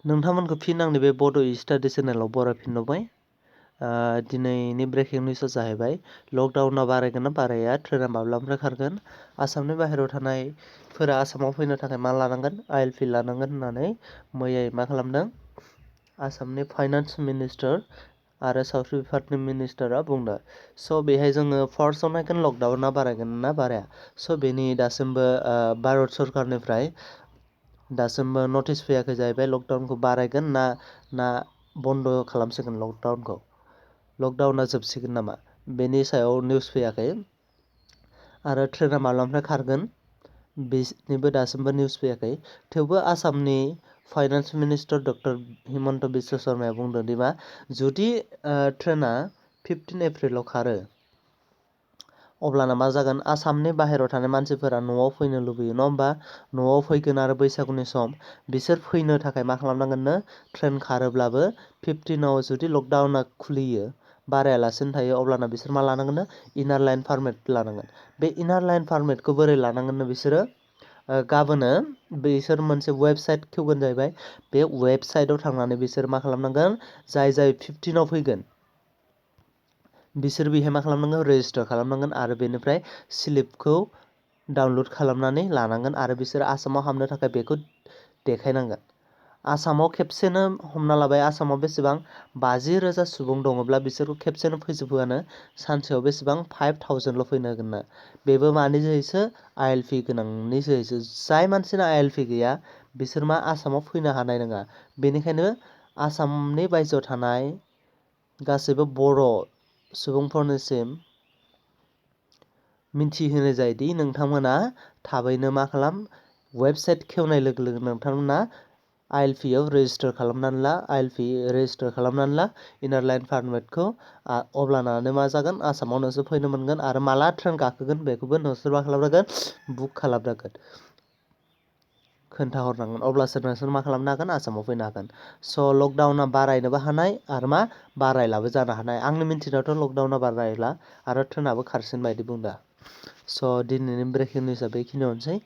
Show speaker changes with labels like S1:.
S1: नोंथांमोनखौ फिन आंनि बे बड' स्टाडि चेनेलाव बरायफिनबाय। दिनैनि ब्रेकिं निउसआ जाहैबाय लकडाउना बारायगोन ना बाराया, ट्रेना माब्लानिफ्राय खारगोन, आसामनि बाहेरायाव थानायफोरा आसामाव फैनो थाखाय मा लानांगोन, ILP लानांगोन होननानै मैया मा खालामदों आसामनि फाइनान्स मिनिस्टार आरो सावस्रि बिफाननि मिनिस्टारा बुंदों। स' बेहाय जोङो फार्स्टआव नायगोन लकडाउना बारायगोन ना बाराया। स' बेनि दासिमबो भारत सरकारनिफ्राय दासिमबो नटिस फैयाखै जाहैबाय लकडाउनखौ बारायगोन ना बन्द' खालामसिगोन लकडाउनखौ, लकडाउना जोबसिगोन नामा, बेनि सायाव निउस फैयाखै। आरो ट्रेना माब्लानिफ्राय खारगोन बेनिबो दासिमबो निउस फैयाखै। थेवबो आसामनि finance minister doctor Himanta Biswa शर्माया बुंदों दि मा जुदि ट्रेना 15 एप्रिलाव खारो अब्लाना मा जागोन, आसामनि बाहेरायाव थानाय मानसिफोरा न'आव फैनो लुबैयो नङा होमबा, न'आव फैगोन आरो बैसागुनि सम बिसोर फैनो थाखाय मा खालामनांगोननो, ट्रेन खारोब्लाबो 15आव जुदि लकडाउना खुलियो बारायालासिनो थायो अब्लाना बिसोर मा लानांगोननो, इनार लाइन पारमिट लानांगोन। बे इनार लाइन पारमिटखौ बोरै लानांगोननो बिसोरो, गाबोनो बिसोर मोनसे वेबसाइट खेवगोन जाहैबाय। बे वेबसाइटआव थांनानै बिसोर मा खालामनांगोन, जाय 15आव फैगोन बिसोर बेहाय मा खालामनांगोन, रेजिस्टार खालामनांगोन आरो बेनिफ्राय स्लिपखौ डाउनलड खालामनानै लानांगोन आरो बिसोर आसामाव हाबनो थाखाय बेखौ देखायनांगोन। आसामाव खेबसेनो हमना लाबाय, आसामाव बेसेबां 50,000 सुबुं दङब्ला बिसोरखौ खेबसेनो फैजोबहोआनो सानसेयाव बेसेबां 5,000ल' फैनो होगोननो। बेबो मानि जोहैसो, ILP गोनांनि जोहैसो। जाय मानसिना ILP गैया बिसोर मा आसामाव फैनो हानाय नङा। बेनिखायनो आसामनि बायजोआव थानाय गासैबो बर' सुबुंफोरनिसिम मिन्थिहोनाय जायोदि नोंथांमोना थाबैनो मा खालाम, वेबसाइट खेवनाय लोगो लोगो नोंथांमोना ILPआव रेजिस्टार खालामनानै ला, ILP रेजिस्टार खालामनानै ला इनार लाइन पारमिटखौ, अब्लानानो मा जागोन, आसामाव नोंसोर फैनो मोनगोन आरो माला ट्रेन गाखोगोन बेखौबो नोंसोर मा खालामनांगोन, बुक खालामनांगोन, खोन्थाहरनांगोन, अब्लासो नोंसोर मा खालामनो हागोन, आसामाव फैनो हागोन। स' लकडाउना बारायनोबो हानाय आरो मा बारायलाबो जानो हानाय। आंनि मिन्थिनायावथ' लकडाउना बारायला आरो ट्रेनाबो खारसिन बायदि बुंदों। स' दिनैनि ब्रेकिं निउसआ बेखिनियावनोसै।